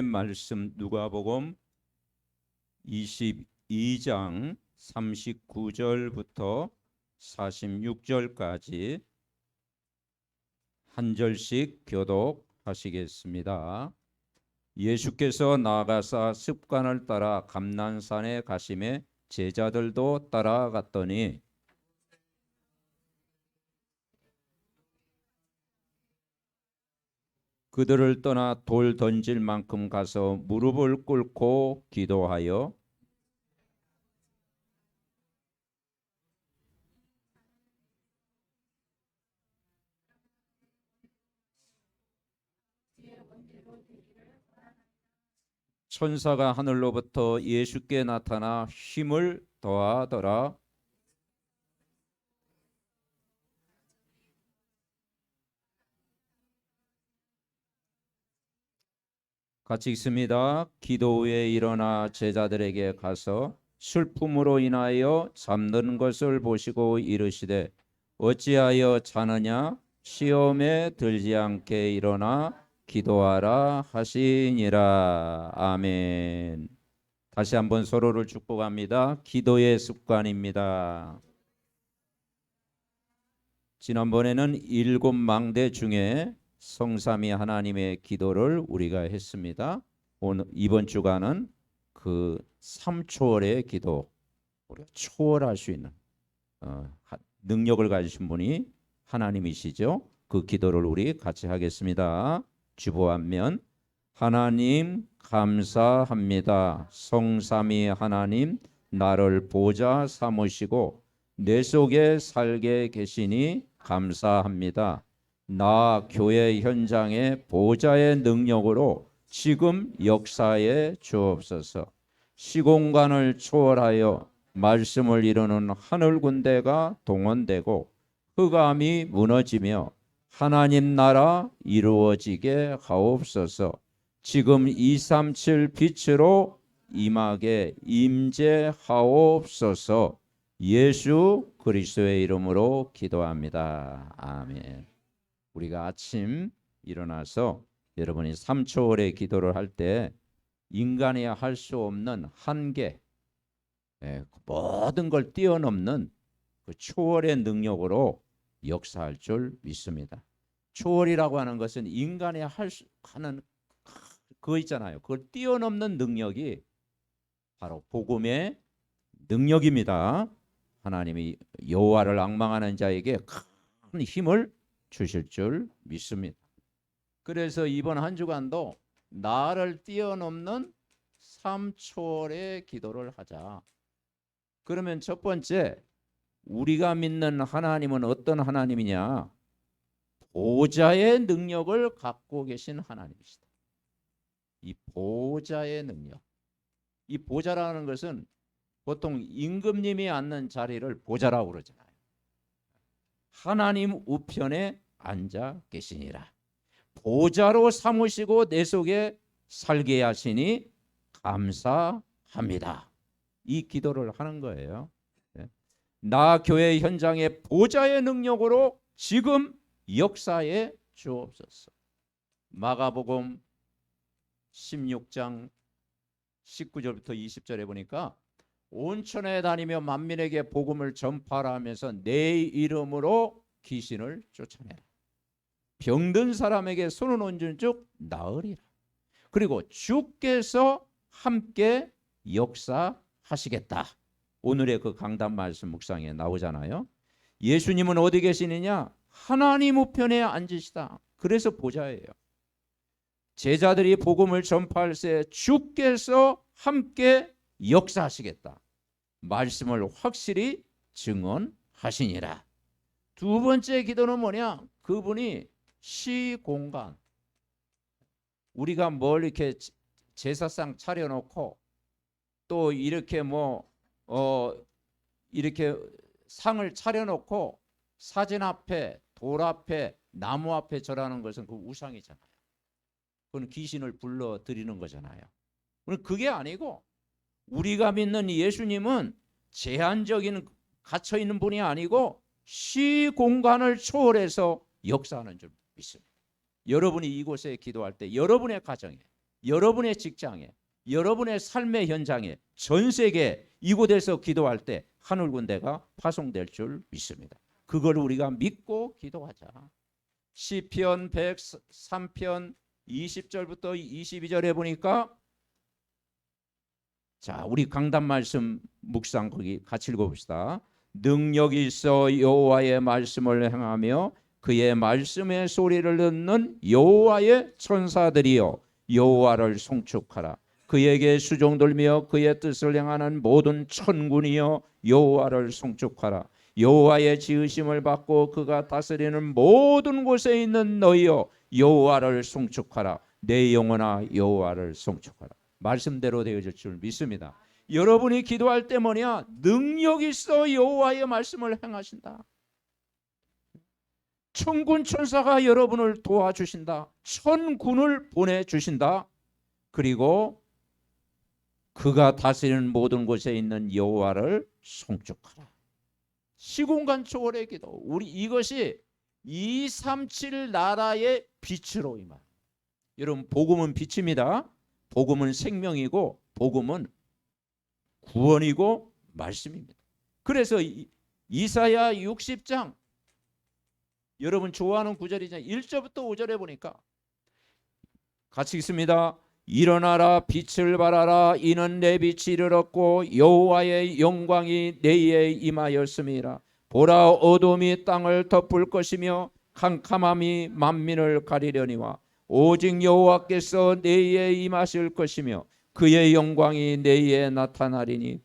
말씀 누가복음 22장 39절부터 46절까지 한 절씩 교독하시겠습니다. 예수께서 나아가사 습관을 따라 감난산에 가심에 제자들도 따라갔더니 그들을 떠나 돌 던질 만큼 가서 무릎을 꿇고 기도하여 천사가 하늘로부터 예수께 나타나 힘을 더하더라. 같이 읽습니다. 기도 후에 일어나 제자들에게 가서 슬픔으로 인하여 잠든 것을 보시고 이르시되 어찌하여 자느냐? 시험에 들지 않게 일어나 기도하라 하시니라. 아멘. 다시 한번 서로를 축복합니다. 기도의 습관입니다. 지난번에는 7망대 중에 성삼위 하나님의 기도를 우리가 했습니다. 오늘 이번 주간은 그 3초월의 기도, 우리가 초월할 수 있는 능력을 가지신 분이 하나님이시죠. 그 기도를 우리 같이 하겠습니다. 주보하면 하나님 감사합니다. 성삼위 하나님 나를 보좌 삼으시고 내 속에 살게 계시니 감사합니다. 나 교회 현장의 보좌의 능력으로 지금 역사에 주옵소서. 시공간을 초월하여 말씀을 이루는 하늘 군대가 동원되고 흑암이 무너지며 하나님 나라 이루어지게 하옵소서. 지금 237 빛으로 임하게 임재하옵소서. 예수 그리스도의 이름으로 기도합니다. 아멘. 우리가 아침 일어나서 여러분이 3초월의 기도를 할 때 인간이 할 수 없는 한계, 모든 걸 뛰어넘는 그 초월의 능력으로 역사할 줄 믿습니다. 초월이라고 하는 것은 인간이 하는 그거 있잖아요. 그걸 뛰어넘는 능력이 바로 복음의 능력입니다. 하나님이 여호와를 앙망하는 자에게 큰 힘을 주실 줄 믿습니다. 그래서 이번 한 주간도 나를 뛰어넘는 3초월의 기도를 하자. 그러면 첫 번째, 우리가 믿는 하나님은 어떤 하나님이냐? 보좌의 능력을 갖고 계신 하나님이시다. 이 보좌의 능력. 이 보좌라는 것은 보통 임금님이 앉는 자리를 보좌라고 그러잖아요. 하나님 우편에 앉아 계시니라. 보좌로 삼으시고 내 속에 살게 하시니 감사합니다. 이 기도를 하는 거예요. 나 교회 현장의 보좌의 능력으로 지금 역사에 주옵소서. 마가복음 16장 19절부터 20절에 보니까 온천에 다니며 만민에게 복음을 전파하라 하면서 내 이름으로 귀신을 쫓아내라. 병든 사람에게 손을 얹은 즉 나으리라. 그리고 주께서 함께 역사하시겠다. 오늘의 그 강단 말씀 묵상에 나오잖아요. 예수님은 어디 계시느냐? 하나님 우편에 앉으시다. 그래서 보좌예요. 제자들이 복음을 전파할 때 주께서 함께 역사하시겠다. 말씀을 확실히 증언하시니라. 두 번째 기도는 뭐냐? 그분이 시공간. 우리가 뭘 이렇게 제사상 차려놓고 또 이렇게 이렇게 상을 차려놓고 사진 앞에, 돌 앞에, 나무 앞에 절하는 것은 그 우상이잖아요. 그건 귀신을 불러들이는 거잖아요. 그게 아니고 우리가 믿는 예수님은 제한적인 갇혀있는 분이 아니고 시공간을 초월해서 역사하는 줄 믿습니다. 여러분이 이곳에 기도할 때 여러분의 가정에, 여러분의 직장에, 여러분의 삶의 현장에, 전 세계 이곳에서 기도할 때 하늘 군대가 파송될 줄 믿습니다. 그걸 우리가 믿고 기도하자. 시편 103편 20절부터 22절에 보니까, 자, 우리 강단 말씀 묵상 거기 같이 읽어봅시다. 능력이 있어 여호와의 말씀을 행하며 그의 말씀의 소리를 듣는 여호와의 천사들이여 여호와를 송축하라. 그에게 수종들며 그의 뜻을 행하는 모든 천군이여 여호와를 송축하라. 여호와의 지으심을 받고 그가 다스리는 모든 곳에 있는 너희여 여호와를 송축하라. 내 영혼아 여호와를 송축하라. 말씀대로 되어질 줄 믿습니다. 여러분이 기도할 때 뭐냐? 능력 있어 여호와의 말씀을 행하신다. 천군 천사가 여러분을 도와주신다. 천군을 보내주신다. 그리고 그가 다스리는 모든 곳에 있는 여호와를 송축하라. 시공간 초월의 기도. 우리 이것이 237 나라의 빛으로 임하. 여러분, 복음은 빛입니다. 복음은 생명이고 복음은 구원이고 말씀입니다. 그래서 이사야 60장 여러분 좋아하는 구절이잖아요. 1절부터 5절에 보니까 같이 읽습니다. 일어나라 빛을 발하라. 이는 내 빛이 이르렀고 여호와의 영광이 내에 임하였음이라. 보라, 어둠이 땅을 덮을 것이며 캄캄함이 만민을 가리려니와 오직 여호와께서 내에 임하실 것이며 그의 영광이 내에 나타나리니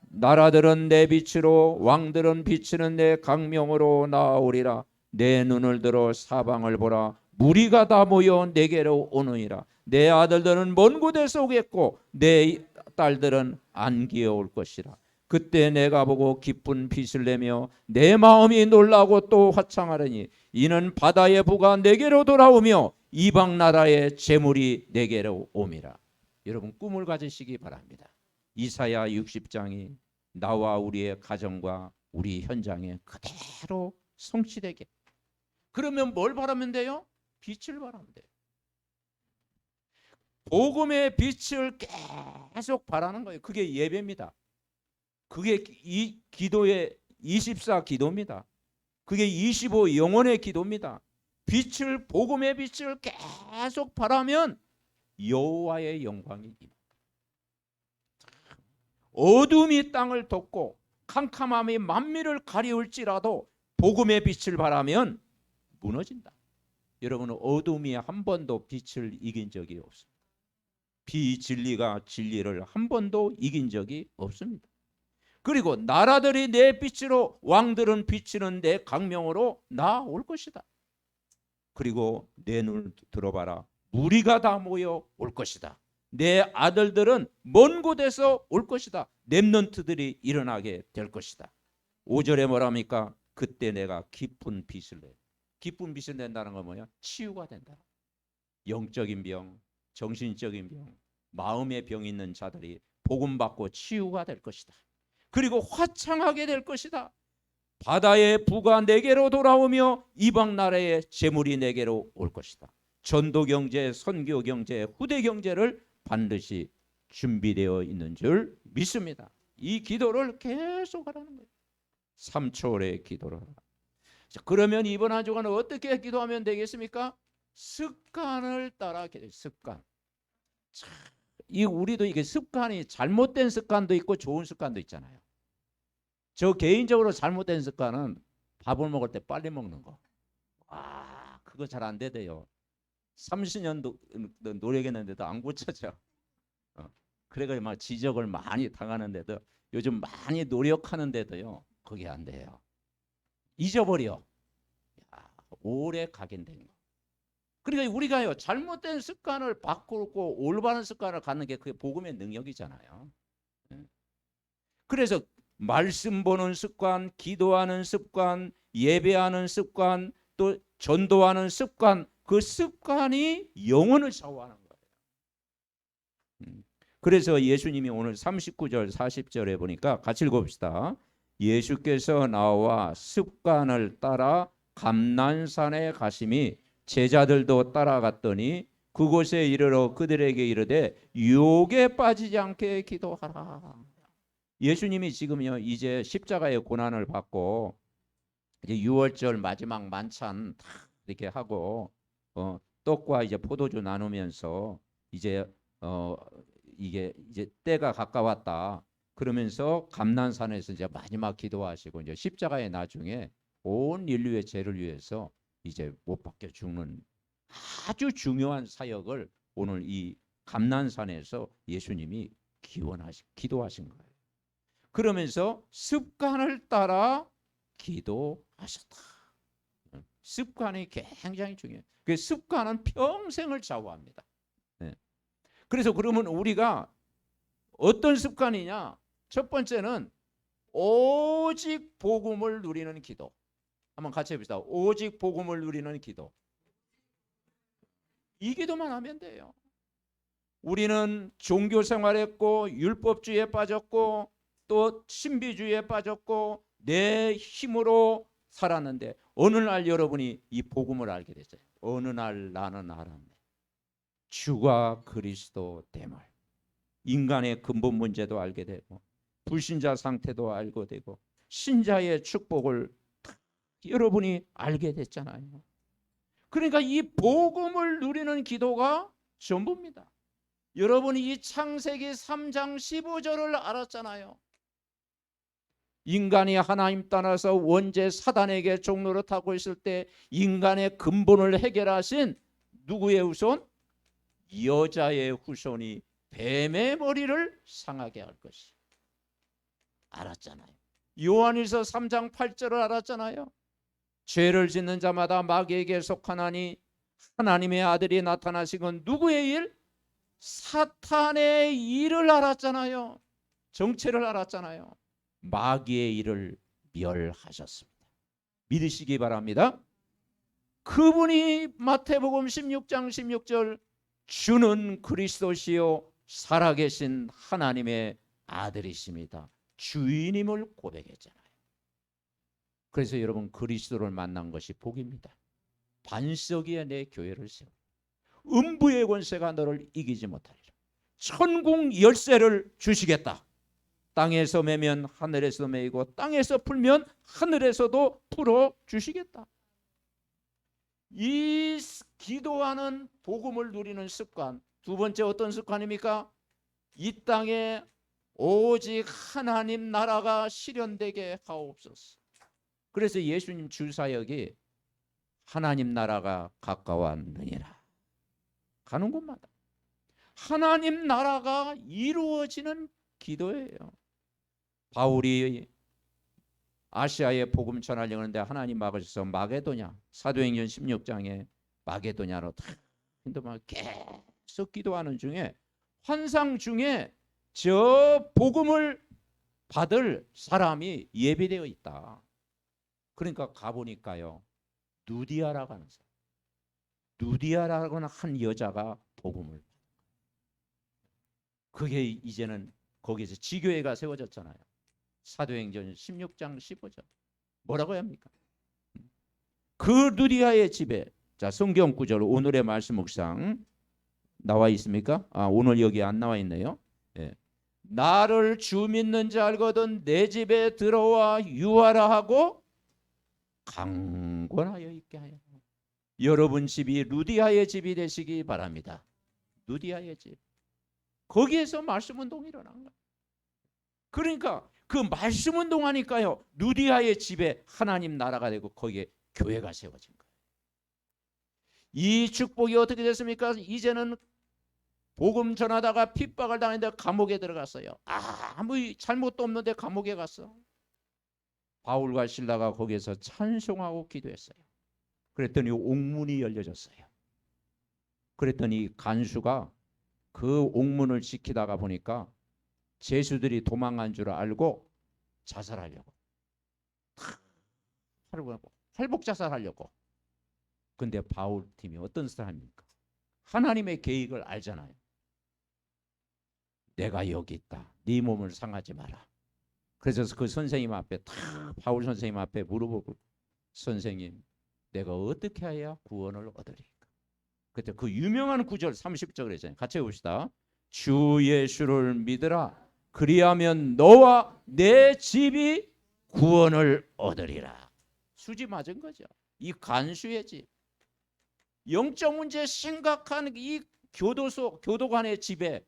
나라들은 내 빛으로 왕들은 비치는 내 강명으로 나아오리라. 내 눈을 들어 사방을 보라. 무리가 다 모여 내게로 오느니라. 내 아들들은 먼 곳에서 오겠고 내 딸들은 안기어 올 것이라. 그때 내가 보고 기쁜 빛을 내며 내 마음이 놀라고 또 화창하리니 이는 바다의 부가 내게로 돌아오며 이방 나라의 재물이 내게로 옴이라. 여러분, 꿈을 가지시기 바랍니다. 이사야 60장이 나와 우리의 가정과 우리 현장에 그대로 성취되게. 그러면 뭘 바라면 돼요? 빛을 바라면 돼요. 복음의 빛을 계속 바라는 거예요. 그게 예배입니다. 그게 이 기도의 24 기도입니다. 그게 25 영혼의 기도입니다. 빛을, 복음의 빛을 계속 바라면 여호와의 영광이 임합니다. 어둠이 땅을 덮고 캄캄함이 만민을 가리울지라도 복음의 빛을 바라면 무너진다. 여러분은 어둠이 한 번도 빛을 이긴 적이 없습니다. 비진리가 진리를 한 번도 이긴 적이 없습니다. 그리고 나라들이 내 빛으로, 왕들은 비치는 내 강명으로 나올 것이다. 그리고 내 눈을 들어봐라. 무리가 다 모여 올 것이다. 내 아들들은 먼 곳에서 올 것이다. 렘넌트들이 일어나게 될 것이다. 5절에 뭐랍니까? 그때 내가 깊은 빛을 내. 깊은 빛을 낸다는 건 뭐냐? 치유가 된다. 영적인 병, 정신적인 병, 마음의 병이 있는 자들이 복음 받고 치유가 될 것이다. 그리고 화창하게 될 것이다. 바다의 부가 내게로 돌아오며 이방 나라의 재물이 내게로 올 것이다. 전도 경제, 선교 경제, 후대 경제를 반드시 준비되어 있는 줄 믿습니다. 이 기도를 계속 하라는 거예요. 3초의 기도를 하라. 자, 그러면 이번 한 주간은 어떻게 기도하면 되겠습니까? 습관을 따라 기도해요. 습관. 자, 우리도 이게 습관이 잘못된 습관도 있고 좋은 습관도 있잖아요. 저 개인적으로 잘못된 습관은 밥을 먹을 때 빨리 먹는 거. 그거 잘 안 되대요. 30년 노력했는데도 안 고쳐져. 그래가지고 막 지적을 많이 당하는데도 요즘 많이 노력하는데도요, 그게 안 돼요. 잊어버려. 오래 각인된 거. 그러니까 우리가요, 잘못된 습관을 바꾸고 올바른 습관을 갖는 게 그게 복음의 능력이잖아요. 그래서 말씀 보는 습관, 기도하는 습관, 예배하는 습관, 또 전도하는 습관, 그 습관이 영혼을 샤워하는 거예요. 그래서 예수님이 오늘 39절 40절에 보니까 같이 읽어봅시다. 예수께서 나와 습관을 따라 감난산에 가심이 제자들도 따라갔더니 그곳에 이르러 그들에게 이르되 유혹에 빠지지 않게 기도하라. 예수님이 지금요 이제 십자가의 고난을 받고 이제 유월절 마지막 만찬 다 이렇게 하고 떡과 이제 포도주 나누면서 이제 이게 이제 때가 가까웠다. 그러면서 감난산에서 이제 마지막 기도하시고 이제 십자가의 나중에 온 인류의 죄를 위해서 이제 못 박혀 죽는 아주 중요한 사역을 오늘 이 감난산에서 예수님이 기도하신 거예요. 그러면서 습관을 따라 기도하셨다. 습관이 굉장히 중요해요. 그 습관은 평생을 좌우합니다. 네. 그래서 그러면 우리가 어떤 습관이냐? 첫 번째는 오직 복음을 누리는 기도. 한번 같이 해봅시다. 오직 복음을 누리는 기도. 이 기도만 하면 돼요. 우리는 종교 생활했고 율법주의에 빠졌고 또 신비주의에 빠졌고 내 힘으로 살았는데 어느 날 여러분이 이 복음을 알게 됐어요. 어느 날 나는 알았네. 주가 그리스도 됨을. 인간의 근본 문제도 알게 되고 불신자 상태도 알게 되고 신자의 축복을 여러분이 알게 됐잖아요. 그러니까 이 복음을 누리는 기도가 전부입니다. 여러분이 이 창세기 3장 15절을 알았잖아요. 인간이 하나님 떠나서 원죄 사단에게 종노릇하고 있을 때 인간의 근본을 해결하신 누구의 후손? 여자의 후손이 뱀의 머리를 상하게 할 것이. 알았잖아요. 요한일서 3장 8절을 알았잖아요. 죄를 짓는 자마다 마귀에게 속하나니 하나님의 아들이 나타나신 건 누구의 일? 사탄의 일을 알았잖아요. 정체를 알았잖아요. 마귀의 일을 멸하셨습니다. 믿으시기 바랍니다. 그분이 마태복음 16장 16절 주는 그리스도시요 살아계신 하나님의 아들이십니다. 주인임을 고백했잖아요. 그래서 여러분 그리스도를 만난 것이 복입니다. 반석 위에 내 교회를 세워. 음부의 권세가 너를 이기지 못하리라. 천국 열쇠를 주시겠다. 땅에서 매면 하늘에서 매이고 땅에서 풀면 하늘에서도 풀어 주시겠다. 이 기도하는 복음을 누리는 습관. 두 번째 어떤 습관입니까? 이 땅에 오직 하나님 나라가 실현되게 하옵소서. 그래서 예수님 주사역이 하나님 나라가 가까웠느니라. 가는 곳마다 하나님 나라가 이루어지는 기도예요. 바울이 아시아에 복음 전하려고 하는데 하나님 막으셔서 마게도냐, 사도행전 16장에 마게도냐로 막 계속 기도하는 중에 환상 중에 저 복음을 받을 사람이 예비되어 있다. 그러니까 가보니까요, 누디아라고 하는 사람, 누디아라고 하는 여자가 복음을, 그게 이제는 거기서 지교회가 세워졌잖아요. 사도행전 16장 15절 뭐라고 합니까? 그 누디아의 집에, 자 성경 구절 오늘의 말씀 묵상 나와 있습니까? 오늘 여기 안 나와 있네요. 예. 나를 주 믿는 자 알거든 내 집에 들어와 유하라 하고 강권하여 있게 하여. 여러분 집이 루디아의 집이 되시기 바랍니다. 루디아의 집. 거기에서 말씀 운동이 일어난 거예요. 그러니까 그 말씀 운동하니까요, 루디아의 집에 하나님 나라가 되고 거기에 교회가 세워진 거예요. 이 축복이 어떻게 됐습니까? 이제는 복음 전하다가 핍박을 당했는데 감옥에 들어갔어요. 아무 잘못도 없는데 감옥에 갔어. 바울과 실라가 거기에서 찬송하고 기도했어요. 그랬더니 옥문이 열려졌어요. 그랬더니 간수가 그 옥문을 지키다가 보니까 죄수들이 도망간 줄 알고 자살하려고, 할복 자살하려고. 근데 바울 팀이 어떤 사람입니까? 하나님의 계획을 알잖아요. 내가 여기 있다. 네 몸을 상하지 마라. 그래서 그 선생님 앞에 바울 선생님 앞에 물어보고, 선생님 내가 어떻게 해야 구원을 얻으리까? 그때 그 유명한 구절 30절 그랬잖아요. 같이 해봅시다. 주 예수를 믿으라. 그리하면 너와 내 집이 구원을 얻으리라. 수지 맞은 거죠. 이 간수의 집. 영적 문제 심각한 이 교도관의 집에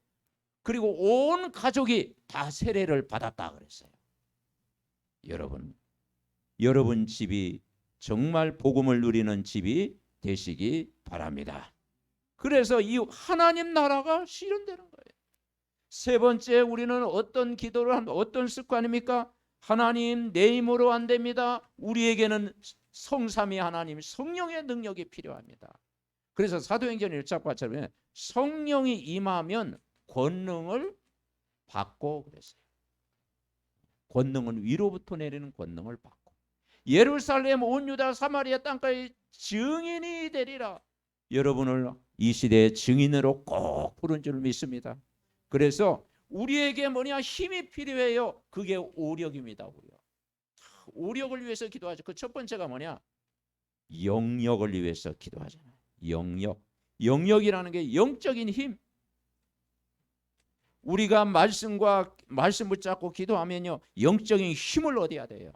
그리고 온 가족이 다 세례를 받았다 그랬어요. 여러분 집이 정말 복음을 누리는 집이 되시기 바랍니다. 그래서 이 하나님 나라가 실현되는 거예요. 세 번째, 우리는 어떤 기도를 하면 어떤 습관입니까? 하나님 내 힘으로 안 됩니다. 우리에게는 성삼위 하나님 성령의 능력이 필요합니다. 그래서 사도행전 1장처럼 성령이 임하면 권능을 받고 그랬어요. 권능은 위로부터 내리는 권능을 받고 예루살렘 온 유다 사마리아 땅까지 증인이 되리라. 여러분을 이 시대의 증인으로 꼭 부른 줄 믿습니다. 그래서 우리에게 뭐냐 힘이 필요해요. 그게 오력입니다. 오력을 위해서 기도하죠. 그 첫 번째가 뭐냐 영역을 위해서 기도하잖아요. 영역이라는 게 영적인 힘. 우리가 말씀 붙잡고 기도하면요 영적인 힘을 얻어야 돼요.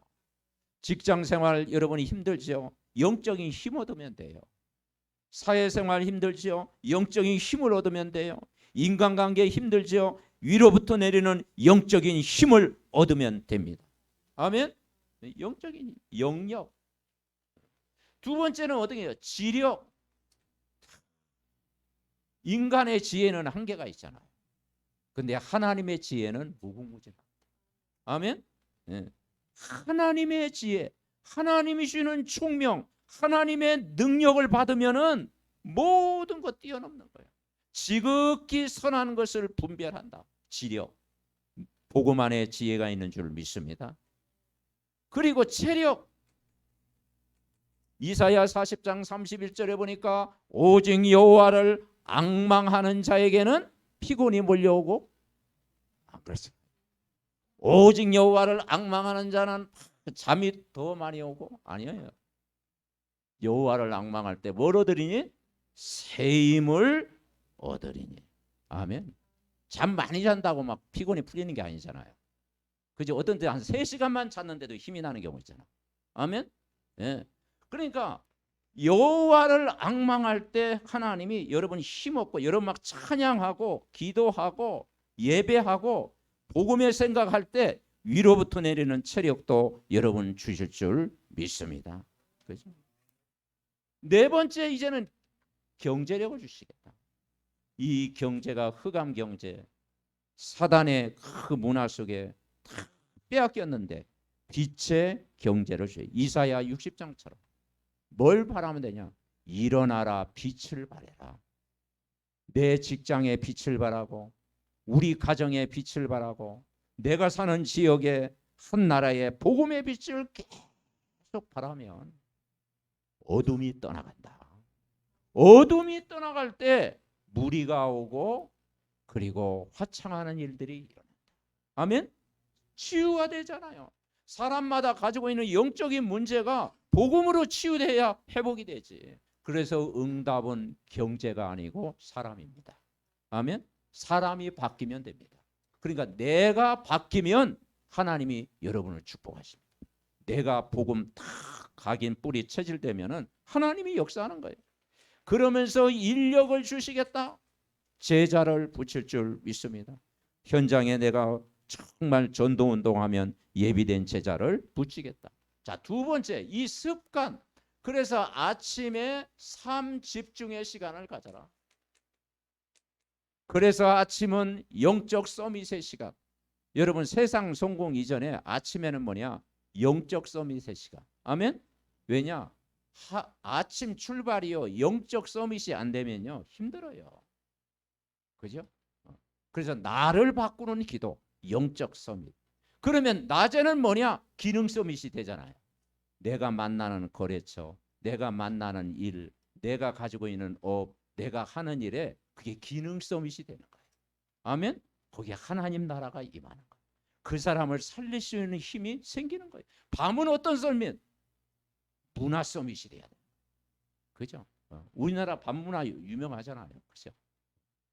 직장생활 여러분이 힘들죠. 영적인 힘 얻으면 돼요. 사회생활 힘들죠. 영적인 힘을 얻으면 돼요. 인간관계 힘들죠. 위로부터 내리는 영적인 힘을 얻으면 됩니다. 아멘. 영적인 영역. 두 번째는 어떻게 해요? 지력. 인간의 지혜는 한계가 있잖아요. 근데 하나님의 지혜는 무궁무진합니다. 아멘. 네. 하나님의 지혜, 하나님이 주는 총명, 하나님의 능력을 받으면은 모든 것 뛰어넘는 거예요. 지극히 선한 것을 분별한다. 지력, 복음 안에 지혜가 있는 줄 믿습니다. 그리고 체력. 이사야 40장 31절에 보니까 오직 여호와를 앙망하는 자에게는 피곤이 몰려오고 그렇습니다. 오직 여호와를 앙망하는 자는 잠이 더 많이 오고 아니에요. 여호와를 앙망할 때 뭘 얻으리니? 새 힘을 얻으리니. 아멘. 잠 많이 잔다고 막 피곤이 풀리는 게 아니잖아요. 그죠? 어떤 때 한 3시간만 잤는데도 힘이 나는 경우 있잖아. 아멘. 예. 그러니까 여호와를 앙망할 때 하나님이 여러분 힘없고 여러분 막 찬양하고 기도하고 예배하고 복음의 생각할 때 위로부터 내리는 체력도 여러분 주실 줄 믿습니다. 그렇죠? 네 번째 이제는 경제력을 주시겠다. 이 경제가 흑암 경제, 사단의 그 문화 속에 다 빼앗겼는데 빛의 경제를 주세요. 이사야 60장처럼 뭘 바라면 되냐? 일어나라 빛을 발해라. 내 직장에 빛을 발하고 우리 가정에 빛을 발하고 내가 사는 지역에 한 나라의 복음의 빛을 계속 발하면 어둠이 떠나간다. 어둠이 떠나갈 때 무리가 오고 그리고 화창하는 일들이 일어난다. 아멘? 치유가 되잖아요. 사람마다 가지고 있는 영적인 문제가 복음으로 치유돼야 회복이 되지. 그래서 응답은 경제가 아니고 사람입니다. 아멘? 사람이 바뀌면 됩니다. 그러니까 내가 바뀌면 하나님이 여러분을 축복하십니다. 내가 복음 다 각인 뿌리 체질되면은 하나님이 역사하는 거예요. 그러면서 인력을 주시겠다. 제자를 붙일 줄 믿습니다. 현장에 내가 정말 전도운동하면 예비된 제자를 붙이겠다. 자, 두 번째 이 습관. 그래서 아침에 삶 집중의 시간을 가져라. 그래서 아침은 영적 서밋의 시간. 여러분 세상 성공 이전에 아침에는 뭐냐? 영적 서밋의 시간. 아멘? 왜냐? 아침 출발이요. 영적 서밋이 안 되면요. 힘들어요. 그죠? 그래서 나를 바꾸는 기도. 영적 서밋. 그러면 낮에는 뭐냐? 기능 서밋이 되잖아요. 내가 만나는 거래처, 내가 만나는 일, 내가 가지고 있는 업, 내가 하는 일에 그게 기능 서밋이 되는 거예요. 아멘? 거기에 하나님 나라가 임하는 거예요. 그 사람을 살릴 수 있는 힘이 생기는 거예요. 밤은 어떤 서밋? 문화 서밋이 돼야 돼요. 그죠? 우리나라 밤문화 유명하잖아요. 그죠?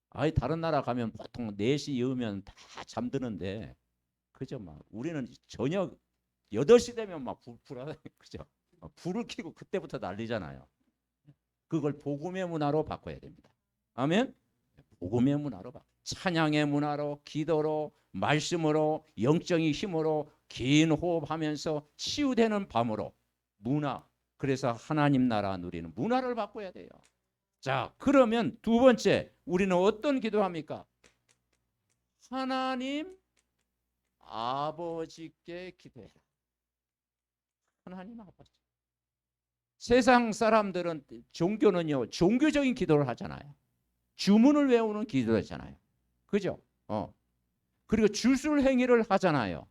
아이 다른 나라 가면 보통 4시 이으면 다 잠드는데 그죠? 막 우리는 저녁 8시 되면 막 불하다 그죠? 불을 켜고 그때부터 난리잖아요. 그걸 복음의 문화로 바꿔야 됩니다. 아멘. 복음의 문화로 바꿔. 찬양의 문화로, 기도로, 말씀으로, 영적인 힘으로 긴 호흡하면서 치유되는 밤으로 문화. 그래서 하나님 나라 누리는 문화를 바꿔야 돼요. 자, 그러면 두 번째 우리는 어떤 기도합니까? 하나님 아버지께 기도해라. 하나님 아버지. 세상 사람들은 종교는요, 종교적인 기도를 하잖아요. 주문을 외우는 기도를 하잖아요. 그죠? 그리고 주술 행위를 하잖아요.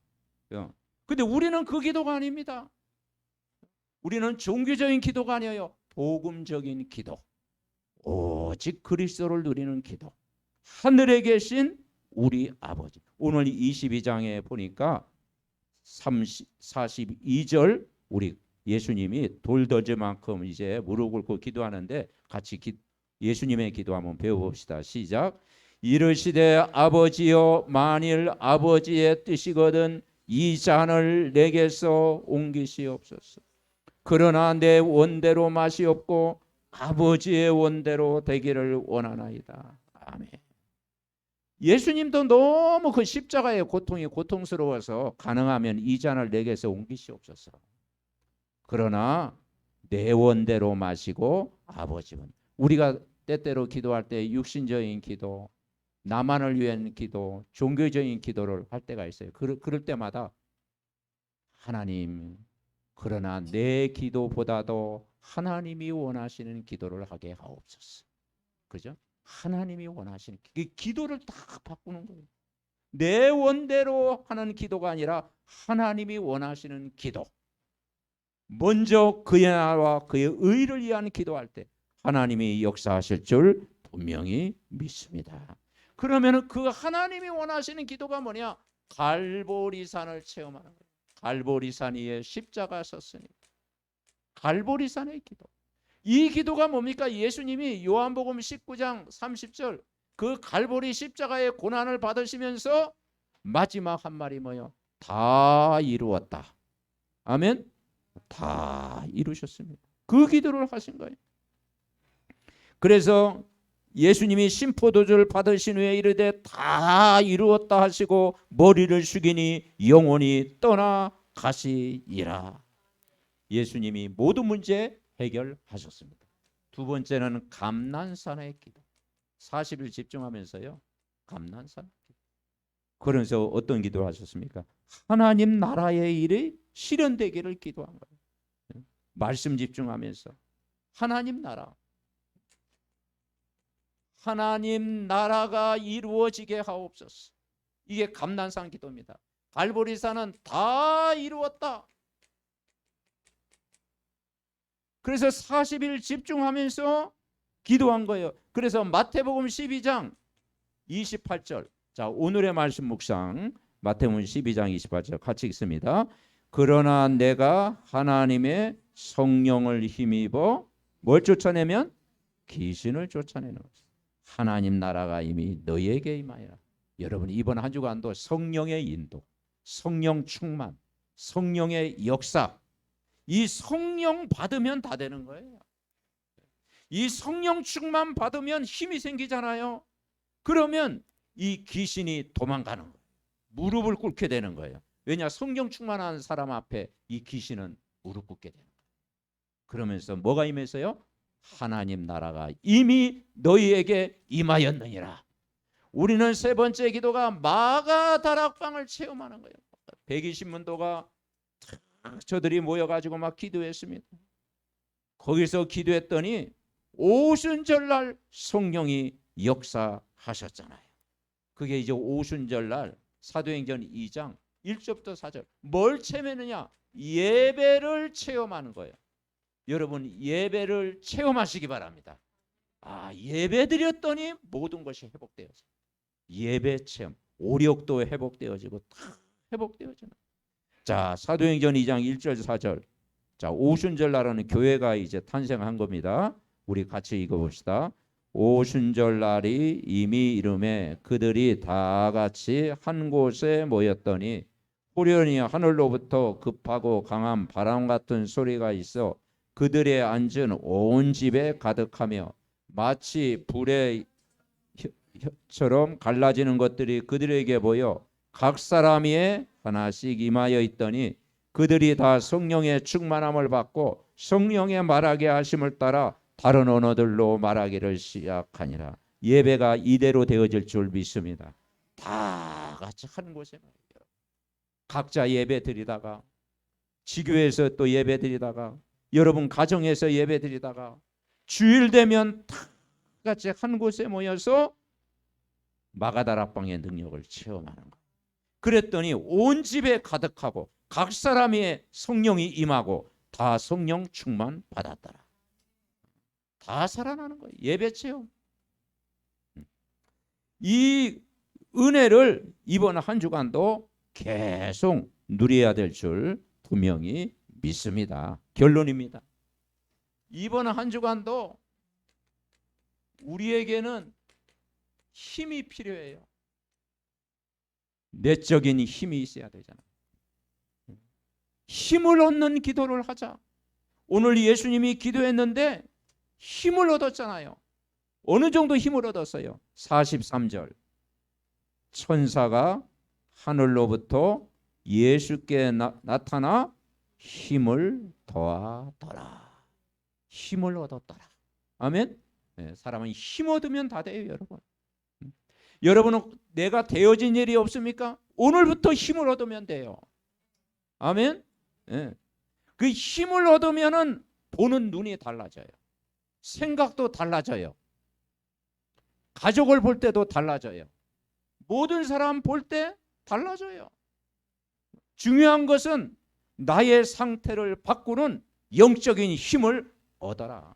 근데 우리는 그 기도가 아닙니다. 우리는 종교적인 기도가 아니에요. 복음적인 기도. 오직 그리스도를 누리는 기도. 하늘에 계신 우리 아버지. 오늘 22장에 보니까 42절 우리 예수님이 돌더즈만큼 이제 무릎 꿇고 기도하는데 같이 예수님의 기도 한번 배워봅시다. 시작. 이르시되 아버지여 만일 아버지의 뜻이거든 이 잔을 내게서 옮기시옵소서. 그러나 내 원대로 마시옵고 아버지의 원대로 되기를 원하나이다. 아멘. 예수님도 너무 그 십자가의 고통이 고통스러워서 가능하면 이 잔을 내게서 옮기시옵소서. 그러나 내 원대로 마시고 아버지는 우리가 때때로 기도할 때 육신적인 기도, 나만을 위한 기도, 종교적인 기도를 할 때가 있어요. 그럴 때마다 하나님, 그러나 내 기도보다도 하나님이 원하시는 기도를 하게 하옵소서. 그죠? 하나님이 원하시는 기도를 딱 바꾸는 거예요. 내 원대로 하는 기도가 아니라 하나님이 원하시는 기도. 먼저 그의 나라와 그의 의를 위한 기도할 때 하나님이 역사하실 줄 분명히 믿습니다. 그러면 그 하나님이 원하시는 기도가 뭐냐? 갈보리산을 체험하는 거예요. 갈보리산 위에 십자가 섰으니 갈보리산의 기도. 이 기도가 뭡니까? 예수님이 요한복음 19장 30절 그 갈보리 십자가의 고난을 받으시면서 마지막 한 말이 뭐예요? 다 이루었다. 아멘. 다 이루셨습니다. 그 기도를 하신 거예요. 그래서 예수님이 심포도주를 받으신 후에 이르되 다 이루었다 하시고 머리를 숙이니 영혼이 떠나가시니라. 예수님이 모든 문제 해결하셨습니다. 두 번째는 감난산의 기도. 40일 집중하면서요. 감난산 기도. 그래서 어떤 기도를 하셨습니까? 하나님 나라의 일이 실현되기를 기도한 거예요. 말씀 집중하면서 하나님 나라. 하나님 나라가 이루어지게 하옵소서. 이게 감난산 기도입니다. 갈보리산은 다 이루었다. 그래서 40일 집중하면서 기도한 거예요. 그래서 마태복음 12장 28절. 자, 오늘의 말씀 묵상 마태복음 12장 28절 같이 읽습니다. 그러나 내가 하나님의 성령을 힘입어 뭘 쫓아내면? 귀신을 쫓아내는 것이다. 하나님 나라가 이미 너희에게 임하여라. 여러분 이번 한 주간도 성령의 인도, 성령 충만, 성령의 역사, 이 성령 받으면 다 되는 거예요. 이 성령 충만 받으면 힘이 생기잖아요. 그러면 이 귀신이 도망가는 거예요. 무릎을 꿇게 되는 거예요. 왜냐? 성령 충만한 사람 앞에 이 귀신은 무릎 꿇게 되는 거예요. 그러면서 뭐가 임해서요? 하나님 나라가 이미 너희에게 임하였느니라. 우리는 세 번째 기도가 마가 다락방을 체험하는 거예요. 120문도가 저들이 모여가지고 막 기도했습니다. 거기서 기도했더니 오순절날 성령이 역사하셨잖아요. 그게 이제 오순절날 사도행전 2장 1절부터 4절. 뭘 체험했느냐? 예배를 체험하는 거예요. 여러분 예배를 체험하시기 바랍니다. 예배 드렸더니 모든 것이 회복되어져요. 예배 체험, 오력도 회복되어지고 다 회복되어지는. 자, 사도행전 2장 1절 4절. 자, 오순절 날은 교회가 이제 탄생한 겁니다. 우리 같이 읽어봅시다. 오순절 날이 이미 이르매 그들이 다 같이 한 곳에 모였더니 호련히 하늘로부터 급하고 강한 바람 같은 소리가 있어 그들의 앉은 온 집에 가득하며 마치 불의 혀처럼 갈라지는 것들이 그들에게 보여 각 사람이 하나씩 임하여 있더니 그들이 다 성령의 충만함을 받고 성령의 말하게 하심을 따라 다른 언어들로 말하기를 시작하니라. 예배가 이대로 되어질 줄 믿습니다. 다 같이 한 곳에 말이에요. 각자 예배 드리다가, 지교에서 또 예배 드리다가, 여러분 가정에서 예배 드리다가, 주일 되면 다 같이 한 곳에 모여서 마가다락방의 능력을 체험하는 거예요. 그랬더니 온 집에 가득하고 각 사람의 성령이 임하고 다 성령 충만 받았더라. 다 살아나는 거예요. 예배 체험. 이 은혜를 이번 한 주간도 계속 누려야 될 줄 분명히 믿습니다. 결론입니다. 이번 한 주간도 우리에게는 힘이 필요해요. 내적인 힘이 있어야 되잖아요. 힘을 얻는 기도를 하자. 오늘 예수님이 기도했는데 힘을 얻었잖아요. 어느 정도 힘을 얻었어요? 43절. 천사가 하늘로부터 예수께 나타나 힘을 더하더라. 힘을 얻었더라. 아멘. 네, 사람은 힘 얻으면 다 돼요, 여러분. 여러분은 내가 되어진 일이 없습니까? 오늘부터 힘을 얻으면 돼요. 아멘. 네. 그 힘을 얻으면은 보는 눈이 달라져요. 생각도 달라져요. 가족을 볼 때도 달라져요. 모든 사람 볼 때 달라져요. 중요한 것은 나의 상태를 바꾸는 영적인 힘을 얻어라.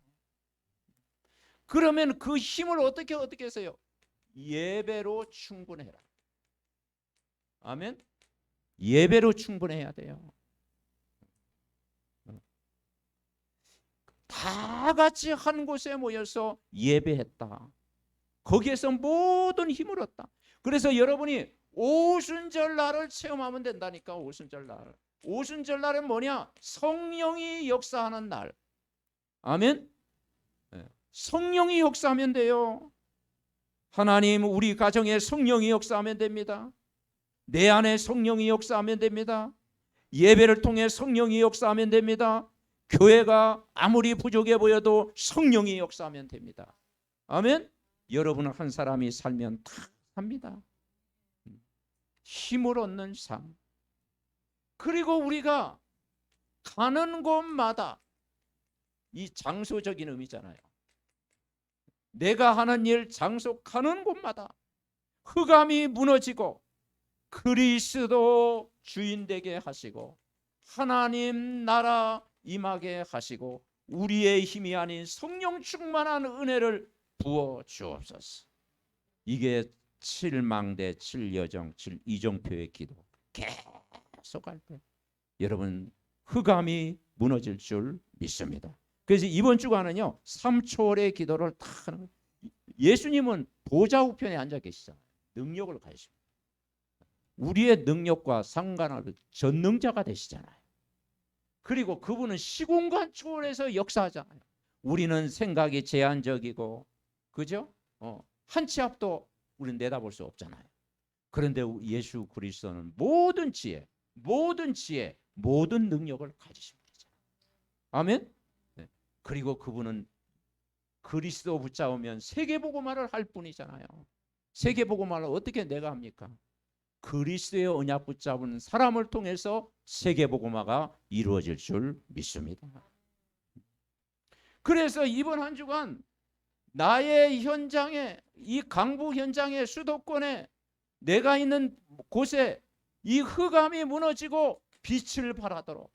그러면 그 힘을 어떻게 했어요? 예배로 충분해라. 아멘. 예배로 충분해야 돼요. 다 같이 한 곳에 모여서 예배했다. 거기에서 모든 힘을 얻다. 그래서 여러분이 오순절 날을 체험하면 된다니까. 오순절 날. 오순절 날은 뭐냐? 성령이 역사하는 날. 아멘. 성령이 역사하면 돼요. 하나님, 우리 가정에 성령이 역사하면 됩니다. 내 안에 성령이 역사하면 됩니다. 예배를 통해 성령이 역사하면 됩니다. 교회가 아무리 부족해 보여도 성령이 역사하면 됩니다. 아멘. 여러분 한 사람이 살면 다 삽니다. 힘을 얻는 삶. 그리고 우리가 가는 곳마다 이 장소적인 의미잖아요. 내가 하는 일, 장소 가는 곳마다 흑암이 무너지고 그리스도 주인 되게 하시고 하나님 나라 임하게 하시고 우리의 힘이 아닌 성령 충만한 은혜를 부어 주옵소서. 이게 7망대 7여정 7이정표의 기도. 계속 할 때 여러분 흑암이 무너질 줄 믿습니다. 그래서 이번 주간은요 3초월의 기도를 다 하는 거예요. 예수님은 보좌 우편에 앉아 계시잖아요. 능력을 가지십니다. 우리의 능력과 상관없이 전능자가 되시잖아요. 그리고 그분은 시공간 초월해서 역사하잖아요. 우리는 생각이 제한적이고 그죠? 한 치 앞도 우리는 내다볼 수 없잖아요. 그런데 예수 그리스도는 모든 지혜, 모든 능력을 가지신 분이잖아요. 아멘. 네. 그리고 그분은 그리스도 붙잡으면 세계복음화를 할 뿐이잖아요. 세계복음화를 어떻게 내가 합니까? 그리스도의 언약 붙잡은 사람을 통해서 세계복음화가 이루어질 줄 믿습니다. 그래서 이번 한 주간 나의 현장에, 이 강북 현장의 수도권에 내가 있는 곳에 이 흑암이 무너지고 빛을 발하도록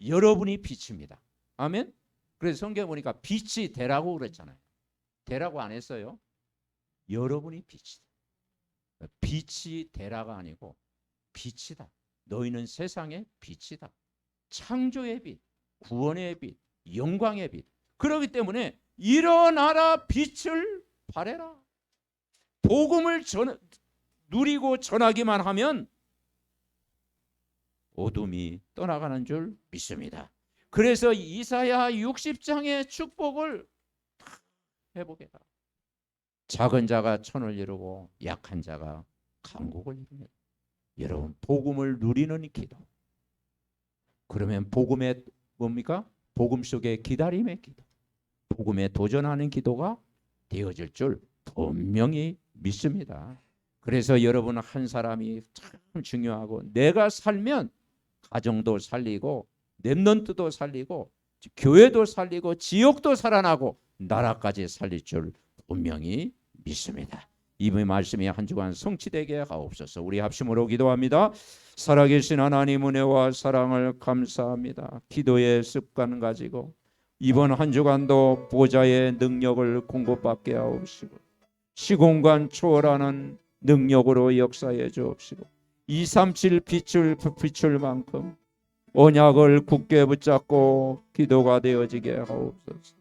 여러분이 빛입니다. 아멘. 그래서 성경 보니까 빛이 되라고 그랬잖아요. 되라고 안 했어요. 여러분이 빛이다. 빛이 되라가 아니고 빛이다. 너희는 세상의 빛이다. 창조의 빛, 구원의 빛, 영광의 빛. 그렇기 때문에 일어나라, 빛을 발해라. 복음을 누리고 전하기만 하면 어둠이 떠나가는 줄 믿습니다. 그래서 이사야 60장의 축복을 회복해라. 작은 자가 천을 이루고 약한 자가 강국을 이룹니다. 여러분, 복음을 누리는 기도. 그러면 복음의 뭡니까? 복음 속의 기다림의 기도, 복음에 도전하는 기도가 되어질 줄 분명히 믿습니다. 그래서 여러분, 한 사람이 참 중요하고, 내가 살면 가정도 살리고 렘넌트도 살리고 교회도 살리고 지역도 살아나고 나라까지 살릴 줄 분명히 믿습니다. 이 말씀이 한 주간 성취되게 하옵소서. 우리 합심으로 기도합니다. 살아계신 하나님, 은혜와 사랑을 감사합니다. 기도의 습관 가지고 이번 한 주간도 보좌의 능력을 공급받게 하옵시고, 시공간 초월하는 능력으로 역사해 주옵시고, 237 빛을 비출 만큼 언약을 굳게 붙잡고 기도가 되어지게 하옵소서.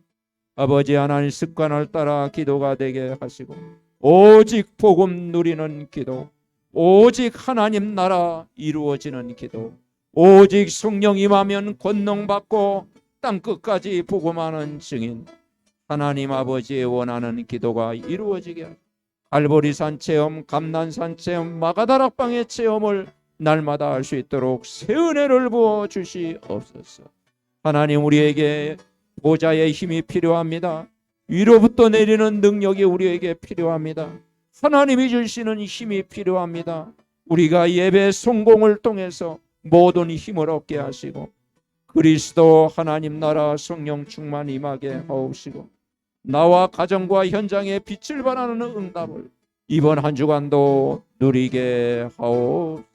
아버지 하나님, 습관을 따라 기도가 되게 하시고, 오직 복음 누리는 기도, 오직 하나님 나라 이루어지는 기도, 오직 성령 임하면 권능받고 땅끝까지 복음하는 증인, 하나님 아버지의 원하는 기도가 이루어지게 하시고, 갈보리산 체험, 감난산 체험, 마가다락방의 체험을 날마다 할 수 있도록 새 은혜를 부어 주시옵소서. 하나님, 우리에게 보좌의 힘이 필요합니다. 위로부터 내리는 능력이 우리에게 필요합니다. 하나님이 주시는 힘이 필요합니다. 우리가 예배 성공을 통해서 모든 힘을 얻게 하시고, 그리스도 하나님 나라 성령 충만 임하게 하옵시고, 나와 가정과 현장에 빛을 발하는 응답을 이번 한 주간도 누리게 하옵소서.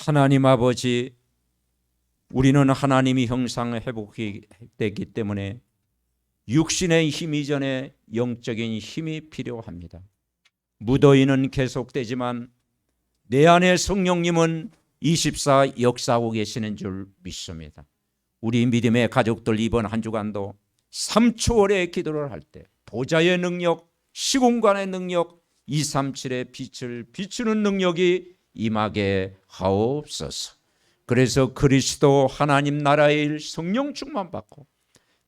하나님 아버지, 우리는 하나님의 형상을 회복되기 때문에 육신의 힘 이전에 영적인 힘이 필요합니다. 무더위는 계속되지만 내 안에 성령님은 24 역사하고 계시는 줄 믿습니다. 우리 믿음의 가족들, 이번 한 주간도 3초월의 기도를 할 때 보좌의 능력, 시공간의 능력, 237의 빛을 비추는 능력이 임하게 하옵소서. 그래서 그리스도 하나님 나라의 일, 성령 충만 받고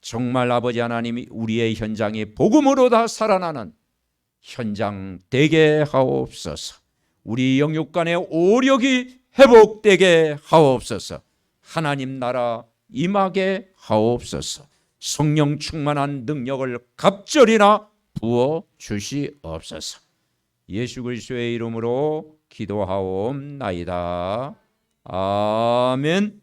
정말 아버지 하나님이 우리의 현장이 복음으로 다 살아나는 현장 되게 하옵소서. 우리 영육간의 오력이 회복되게 하옵소서. 하나님 나라 임하게 하옵소서. 성령 충만한 능력을 갑절이나 부어 주시옵소서. 예수 그리스도의 이름으로 기도하옵나이다. 아멘.